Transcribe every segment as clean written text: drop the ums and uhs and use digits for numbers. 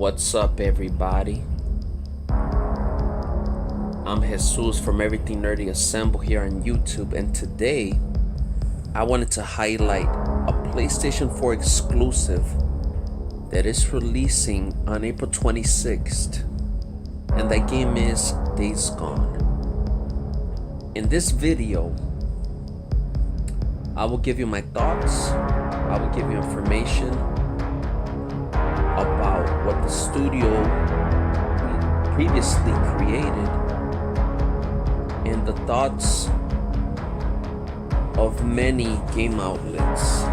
What's up, everybody? I'm Jesus from Everything Nerdy Assemble here on YouTube, and today I wanted to highlight a PlayStation 4 exclusive that is releasing on April 26th, and that game is Days Gone. In this video, I will give you my thoughts, I will give you information about what the studio previously created and the thoughts of many game outlets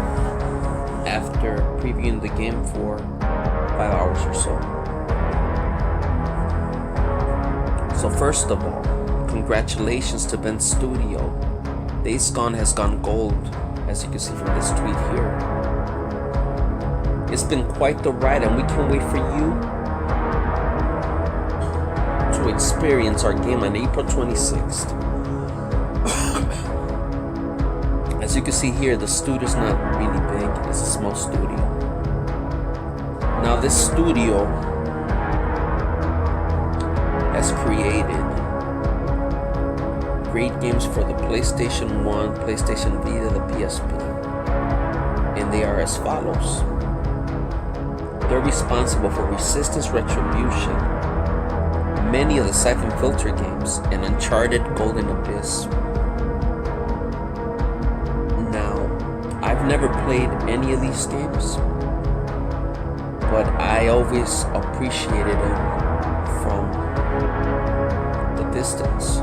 after previewing the game for 5 hours or so. So first of all, congratulations to Bend Studio. Days Gone has gone gold, as you can see from this tweet here. It's been quite the ride, and we can't wait for you to experience our game on April 26th. As you can see here, the studio's not really big, it's a small studio. Now this studio has created great games for the PlayStation 1, PlayStation Vita, the PSP, and they are as follows. They're responsible for Resistance Retribution, many of the Siphon Filter games, and Uncharted Golden Abyss. Now, I've never played any of these games, but I always appreciated them from the distance,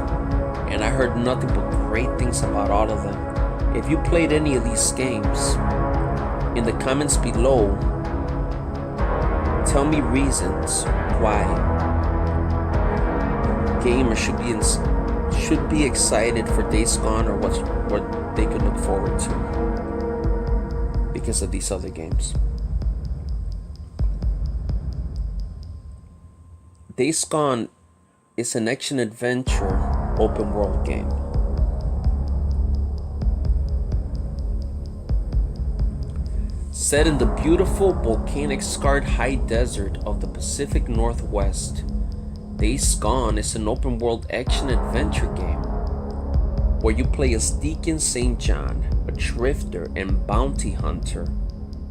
and I heard nothing but great things about all of them. If you played any of these games, in the comments below, tell me reasons why gamers should be excited for Days Gone, or what they could look forward to because of these other games. Days Gone is an action adventure open world game. Set in the beautiful volcanic scarred high desert of the Pacific Northwest, Days Gone is an open world action adventure game where you play as Deacon St. John, a drifter and bounty hunter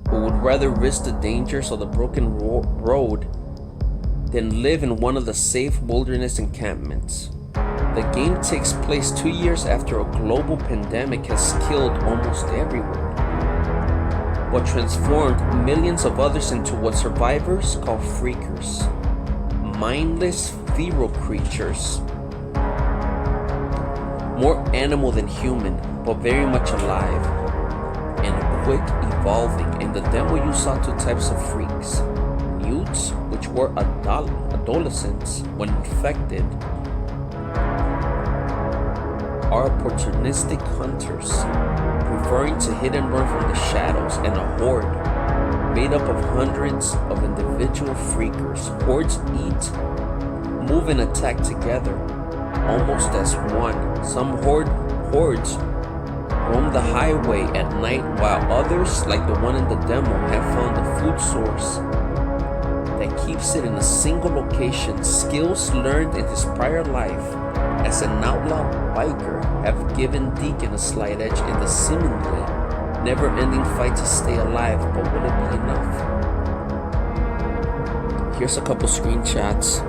who would rather risk the dangers of the broken road than live in one of the safe wilderness encampments. The game takes place 2 years after a global pandemic has killed almost everyone, but transformed millions of others into what survivors call freakers, mindless feral creatures, more animal than human, but very much alive, and quick evolving. In the demo you saw 2 types of freaks: mutes, which were adolescents when infected, are opportunistic hunters, preferring to hit and run from the shadows, and a horde made up of hundreds of individual freakers. Hordes eat, move, and attack together, almost as one. Some hordes roam the highway at night, while others, like the one in the demo, have found a food source that keeps it in a single location. Skills learned in his prior life as an outlaw biker have given Deacon a slight edge in the seemingly never-ending fight to stay alive, but will it be enough? Here's a couple screenshots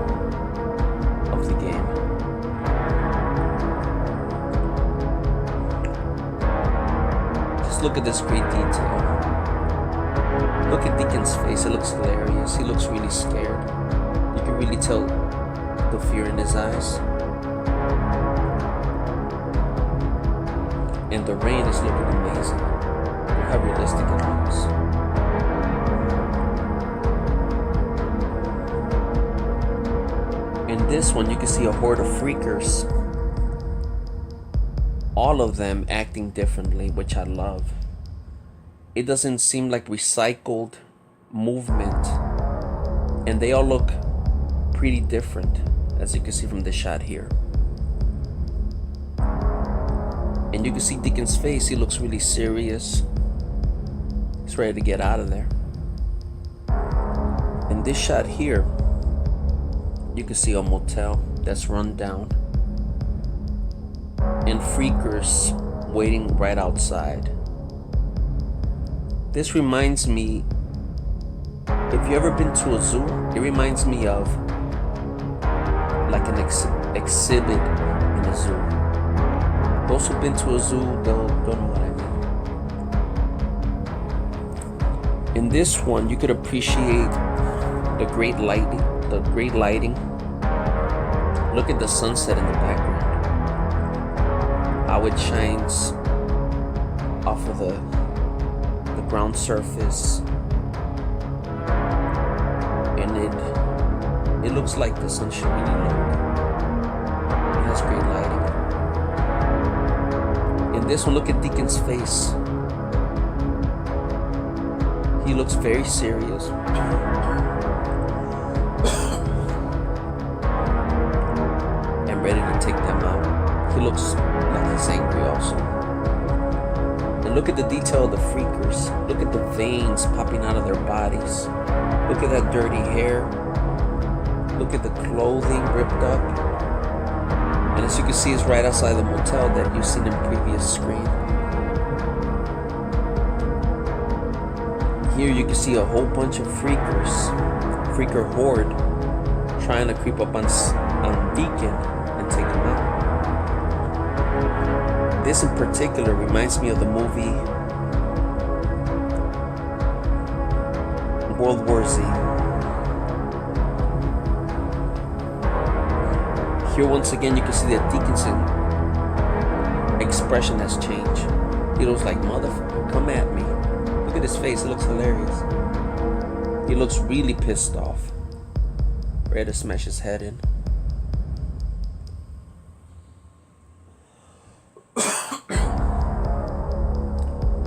of the game. Just look at this great detail. Look at Deacon's face, it looks hilarious. He looks really scared. You can really tell the fear in his eyes. And the rain is looking amazing. Look how realistic it looks. In this one, you can see a horde of freakers, all of them acting differently, which I love. It doesn't seem like recycled movement, and they all look pretty different, as you can see from this shot here. And you can see Deacon's face, he looks really serious. He's ready to get out of there. And this shot here, you can see a motel that's run down and freakers waiting right outside. This reminds me, if you ever been to a zoo, it reminds me of like an exhibit in a zoo. Those who've been to a zoo, they'll know what I mean. In this one, you could appreciate the great lighting. Look at the sunset in the background. How it shines off of the ground surface. And it looks like the sun should really look. It has great lighting. In this one, look at Deacon's face. He looks very serious. And ready to take them out. He looks like he's angry also. And look at the detail of the freakers. Look at the veins popping out of their bodies. Look at that dirty hair. Look at the clothing ripped up. And as you can see, it's right outside the motel that you've seen in previous screen. Here you can see a whole bunch of freaker horde, trying to creep up on Deacon and take him out. This in particular reminds me of the movie World War Z. Here once again you can see that Deacon's expression has changed. He looks like, motherfucker, come at me. Look at his face, it looks hilarious. He looks really pissed off. Ready to smash his head in.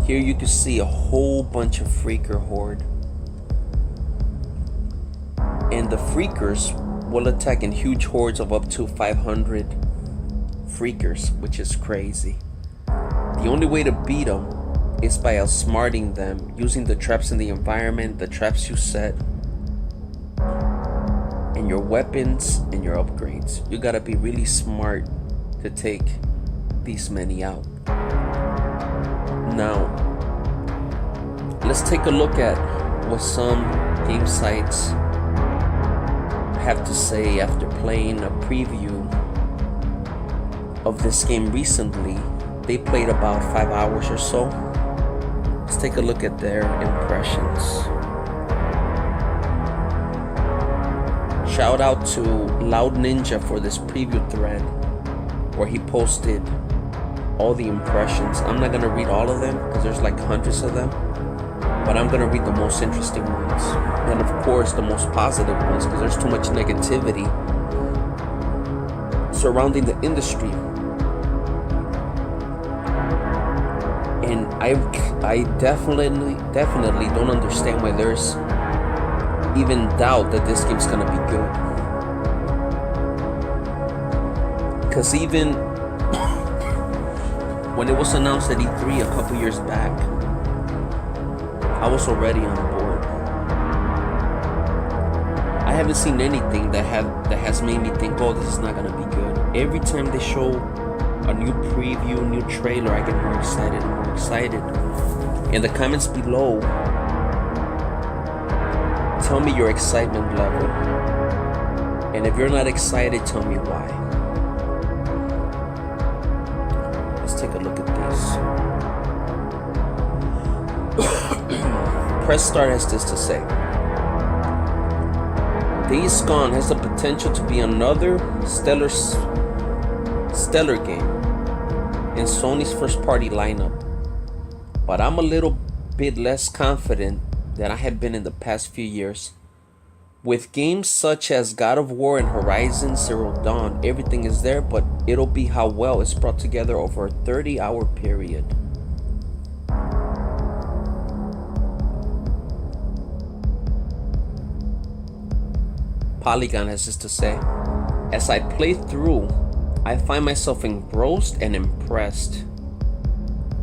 Here you can see a whole bunch of freaker horde. And the freakers will attack in huge hordes of up to 500 freakers, which is crazy. The only way to beat them is by outsmarting them, using the traps in the environment, the traps you set, and your weapons and your upgrades. You gotta be really smart to take these many out. Now, let's take a look at what some game sites have to say after playing a preview of this game recently. They played about 5 hours or so. Let's take a look at their impressions. Shout out to Loud Ninja for this preview thread where he posted all the impressions. I'm not gonna read all of them because there's like hundreds of them, but I'm gonna read the most interesting ones, and of course the most positive ones, because there's too much negativity surrounding the industry. And I definitely don't understand why there's even doubt that this game's gonna be good. Because even when it was announced at E3 a couple years back, I was already on board. I haven't seen anything that has made me think, oh, this is not gonna be good. Every time they show a new preview, new trailer, I get more excited and more excited. In the comments below, tell me your excitement level. And if you're not excited, tell me why. Let's take a look at this. Press Start has this to say. Days Gone has the potential to be another stellar game in Sony's first party lineup, but I'm a little bit less confident than I have been in the past few years. With games such as God of War and Horizon Zero Dawn, everything is there, but it'll be how well it's brought together over a 30-hour period. Polygon has this to say. As I play through, I find myself engrossed and impressed.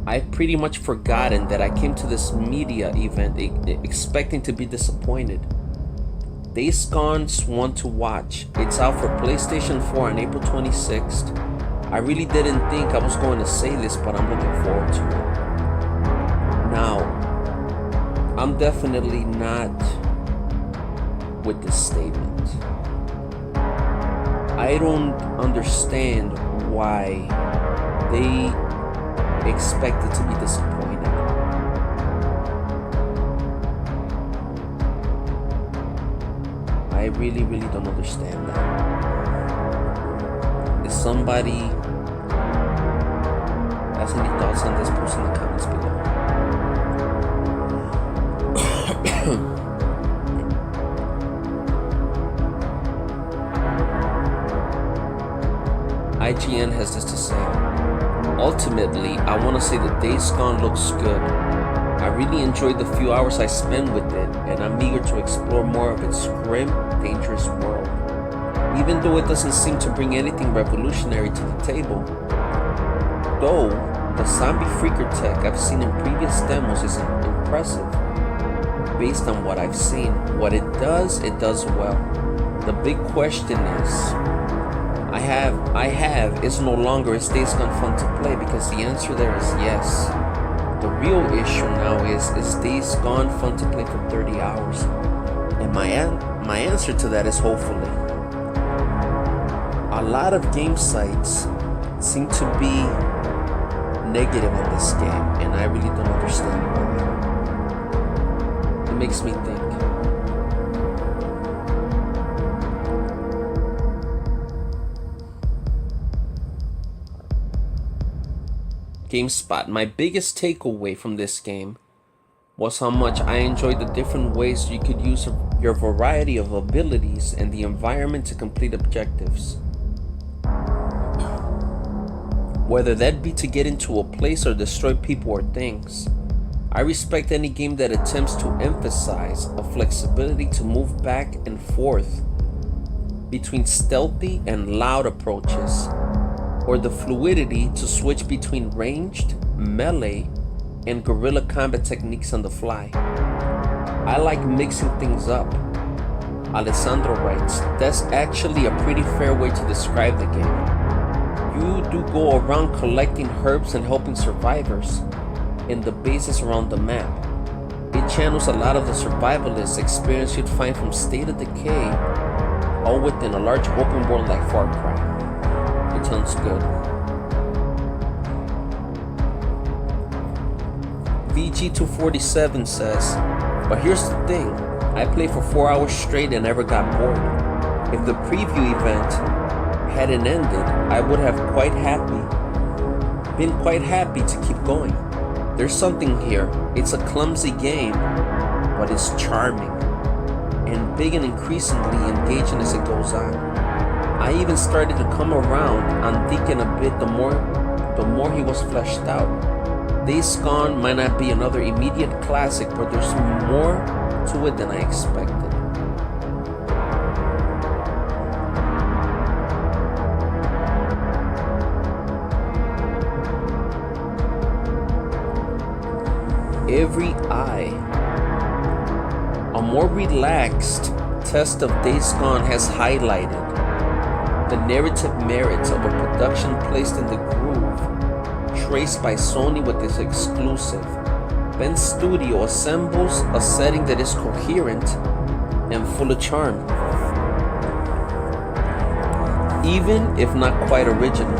I've pretty much forgotten that I came to this media event expecting to be disappointed. Days Gone's one to watch. It's out for PlayStation 4 on April 26th. I really didn't think I was going to say this, but I'm looking forward to it. Now, I'm definitely not with this statement. I don't understand why they expect it to be disappointing. I really don't understand that. If somebody has any thoughts on this, post in the comments below. IGN has this to say. Ultimately, I want to say that Days Gone looks good. I really enjoyed the few hours I spent with it, and I'm eager to explore more of its grim, dangerous world. Even though it doesn't seem to bring anything revolutionary to the table. Though, the zombie freaker tech I've seen in previous demos is impressive. Based on what I've seen, what it does well. The big question is, is no longer is Days Gone fun to play, because the answer there is yes. The real issue now is Days Gone fun to play for 30 hours? And my answer to that is hopefully. A lot of game sites seem to be negative on this game, and I really don't understand why. It makes me think. GameSpot. My biggest takeaway from this game was how much I enjoyed the different ways you could use your variety of abilities and the environment to complete objectives. Whether that be to get into a place or destroy people or things. I respect any game that attempts to emphasize a flexibility to move back and forth between stealthy and loud approaches, or the fluidity to switch between ranged, melee, and guerrilla combat techniques on the fly. I like mixing things up. Alessandro writes, that's actually a pretty fair way to describe the game. You do go around collecting herbs and helping survivors in the bases around the map. It channels a lot of the survivalist experience you'd find from State of Decay, all within a large open world like Far Cry. It sounds good. VG247 says, but here's the thing, I played for 4 hours straight and never got bored. If the preview event hadn't ended, I would have been quite happy to keep going. There's something here. It's a clumsy game, but it's charming and big and increasingly engaging as it goes on. I even started to come around on Deacon a bit the more he was fleshed out. Days Gone might not be another immediate classic, but there's more to it than I expected. Every eye. A more relaxed test of Days Gone has highlighted the narrative merits of a production placed in the groove, traced by Sony with this exclusive. Bend Studio assembles a setting that is coherent and full of charm, even if not quite original,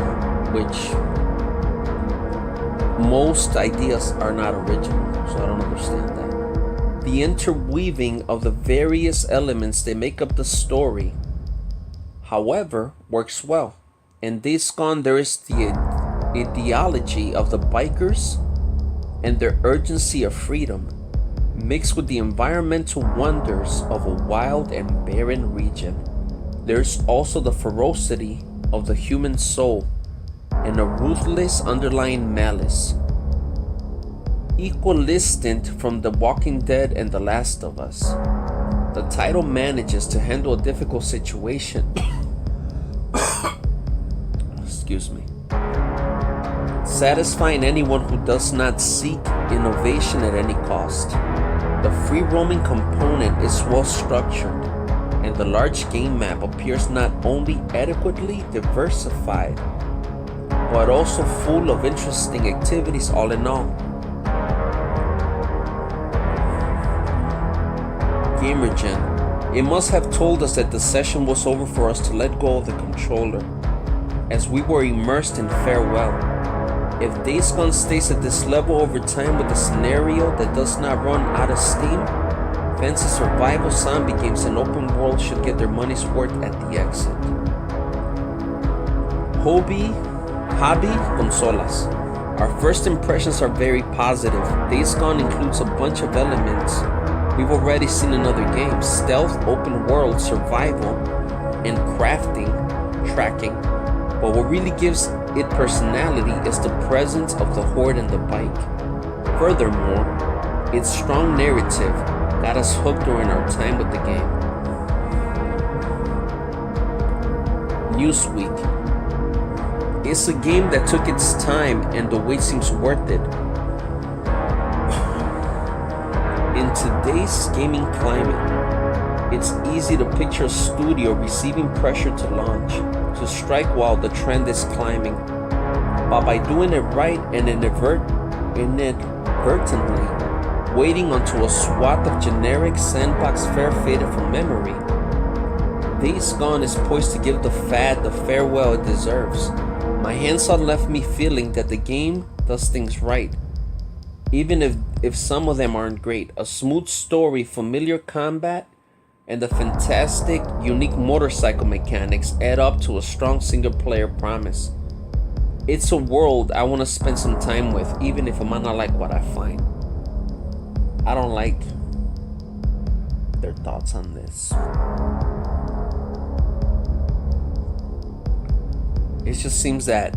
which most ideas are not original, so I don't understand that. The interweaving of the various elements that make up the story, however, works well. In Days Gone, there is the ideology of the bikers and their urgency of freedom, mixed with the environmental wonders of a wild and barren region. There's also the ferocity of the human soul and a ruthless underlying malice, equidistant from The Walking Dead and The Last of Us. The title manages to handle a difficult situation excuse me, satisfying anyone who does not seek innovation at any cost. The free roaming component is well structured, and the large game map appears not only adequately diversified, but also full of interesting activities all in all. GamerGen, it must have told us that the session was over for us to let go of the controller, as we were immersed in farewell. If Days Gone stays at this level over time with a scenario that does not run out of steam, fancy survival zombie games and open world should get their money's worth at the exit. Hobby Consolas. Our first impressions are very positive. Days Gone includes a bunch of elements we've already seen in other games: stealth, open world, survival, and crafting, tracking. But what really gives it personality is the presence of the horde and the bike. Furthermore, its strong narrative got us hooked during our time with the game. Newsweek. It's a game that took its time and the wait seems worth it. In today's gaming climate, it's easy to picture a studio receiving pressure to launch, to strike while the trend is climbing. But by doing it right and inadvertently waiting until a swath of generic sandbox fare faded from memory, Days Gone is poised to give the fad the farewell it deserves. My hands-on left me feeling that the game does things right, even if some of them aren't great. A smooth story, familiar combat, and the fantastic, unique motorcycle mechanics add up to a strong single-player promise. It's a world I want to spend some time with, even if I might not like what I find. I don't like their thoughts on this. It just seems that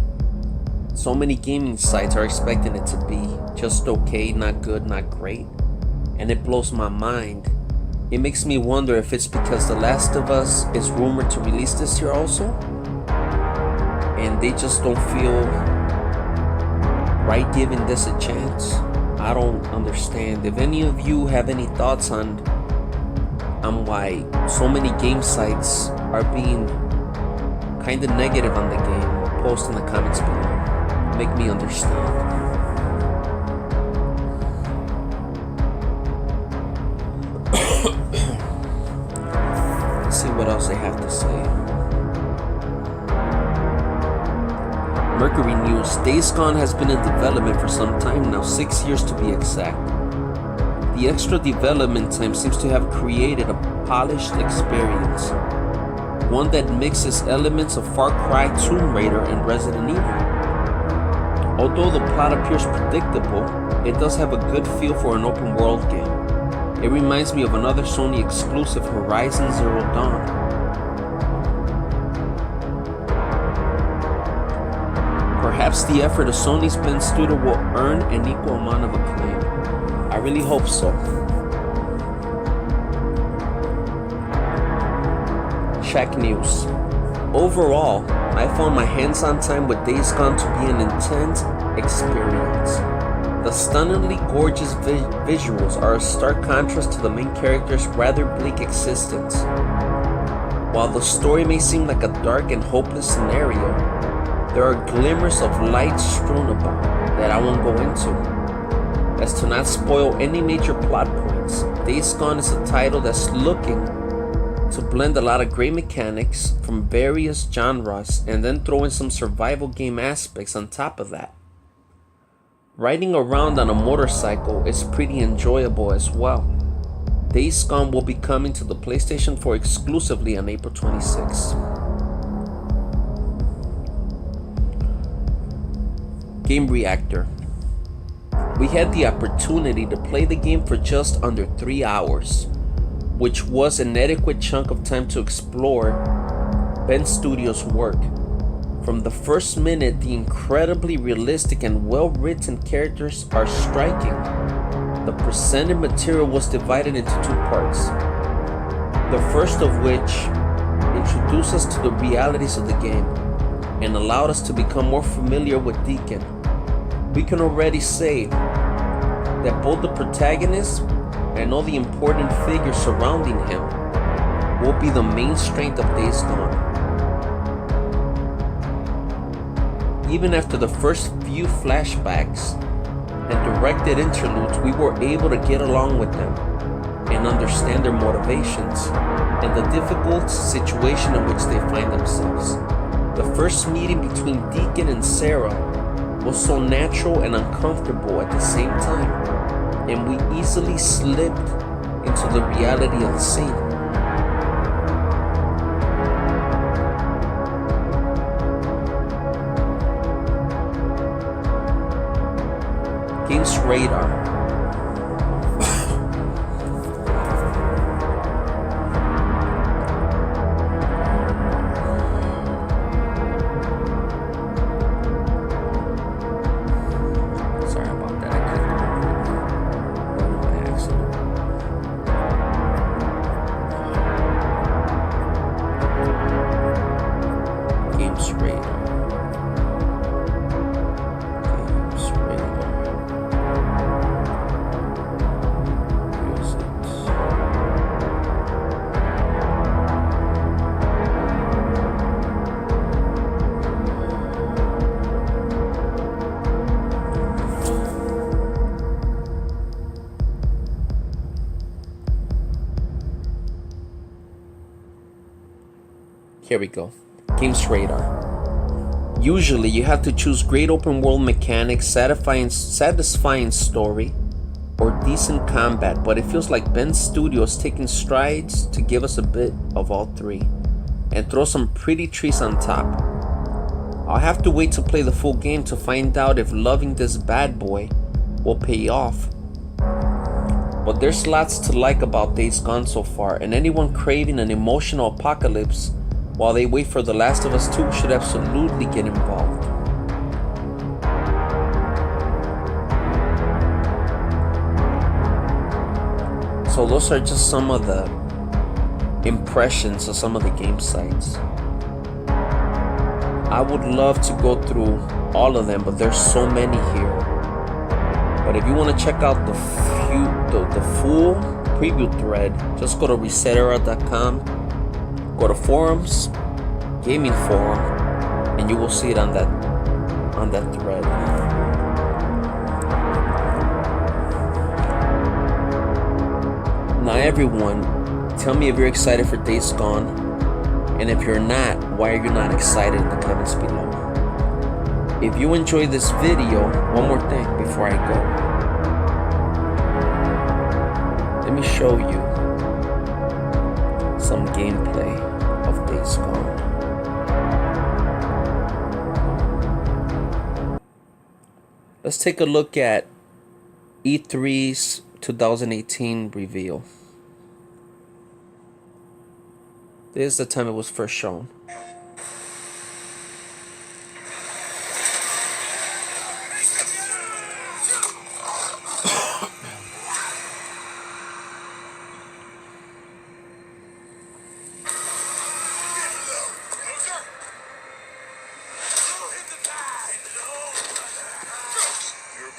so many gaming sites are expecting it to be just okay, not good, not great. And it blows my mind. It makes me wonder if it's because The Last of Us is rumored to release this year also, and they just don't feel right giving this a chance. I don't understand. If any of you have any thoughts on why so many game sites are being kind of negative on the game, post in the comments below. Make me understand. Let's see what else they have to say. Mercury News. Days Gone has been in development for some time now, 6 years to be exact. The extra development time seems to have created a polished experience, one that mixes elements of Far Cry, Tomb Raider, and Resident Evil. Although the plot appears predictable, it does have a good feel for an open world game. It reminds me of another Sony exclusive, Horizon Zero Dawn. Perhaps the effort of Sony's Bend Studio will earn an equal amount of acclaim. I really hope so. Check News. Overall, I found my hands-on time with Days Gone to be an intense experience. The stunningly gorgeous visuals are a stark contrast to the main character's rather bleak existence. While the story may seem like a dark and hopeless scenario, there are glimmers of light strewn about that I won't go into. As to not spoil any major plot points, Days Gone is a title that's looking to blend a lot of great mechanics from various genres and then throw in some survival game aspects on top of that. Riding around on a motorcycle is pretty enjoyable as well. Days Gone will be coming to the PlayStation 4 exclusively on April 26. Game Reactor. We had the opportunity to play the game for just under 3 hours, which was an adequate chunk of time to explore Bend Studios' work. From the first minute, the incredibly realistic and well-written characters are striking. The presented material was divided into 2 parts. The first of which introduced us to the realities of the game and allowed us to become more familiar with Deacon. We can already say that both the protagonist and all the important figures surrounding him will be the main strength of Days Gone. Even after the first few flashbacks and directed interludes, we were able to get along with them and understand their motivations and the difficult situation in which they find themselves. The first meeting between Deacon and Sarah was so natural and uncomfortable at the same time, and we easily slipped into the reality of the scene. Games Radar. Sorry about that, I clicked on by accident. Games Radar. Games Radar. Use it. Here we go. Games Radar. Usually you have to choose great open world mechanics, satisfying story, or decent combat, but it feels like Bend Studio is taking strides to give us a bit of all three and throw some pretty trees on top. I'll have to wait to play the full game to find out if loving this bad boy will pay off. But there's lots to like about Days Gone so far, and anyone craving an emotional apocalypse while they wait for The Last of Us 2 should absolutely get involved. So those are just some of the impressions of some of the game sites. I would love to go through all of them, but there's so many here. But if you want to check out the full preview thread, just go to resetera.com, go to forums, gaming forum, and you will see it on that thread. Now everyone, tell me if you're excited for Days Gone, and if you're not, why are you not excited in the comments below. If you enjoyed this video, one more thing before I go. Let me show you some gameplay of Days Gone. Let's take a look at E3's 2018 reveal. This is the time it was first shown.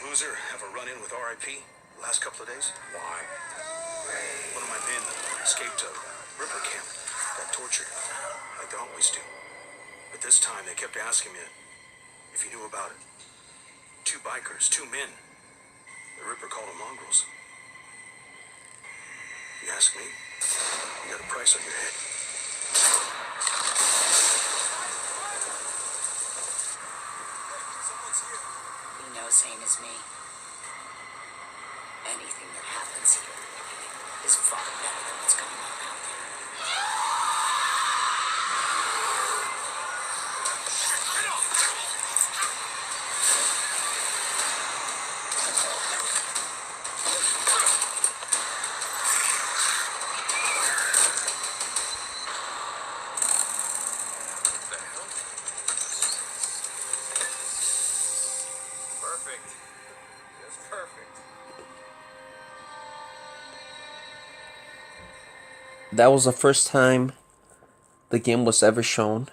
Boozer have a run-in with RIP the last couple of days? Why? One of my men escaped a Ripper camp, got tortured, like they always do. But this time they kept asking me if you knew about it. 2 bikers, 2 men. The Ripper called them mongrels. You ask me, you got a price on your head. You know, same as me. Anything that happens here is far better than what's going on out there. Perfect. Just perfect. That was the first time the game was ever shown.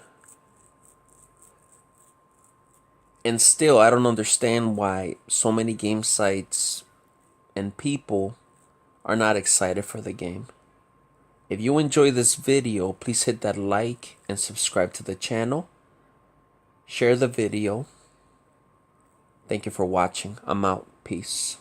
And still, I don't understand why so many game sites and people are not excited for the game. If you enjoy this video, please hit that like and subscribe to the channel. Share the video. Thank you for watching. I'm out. Peace.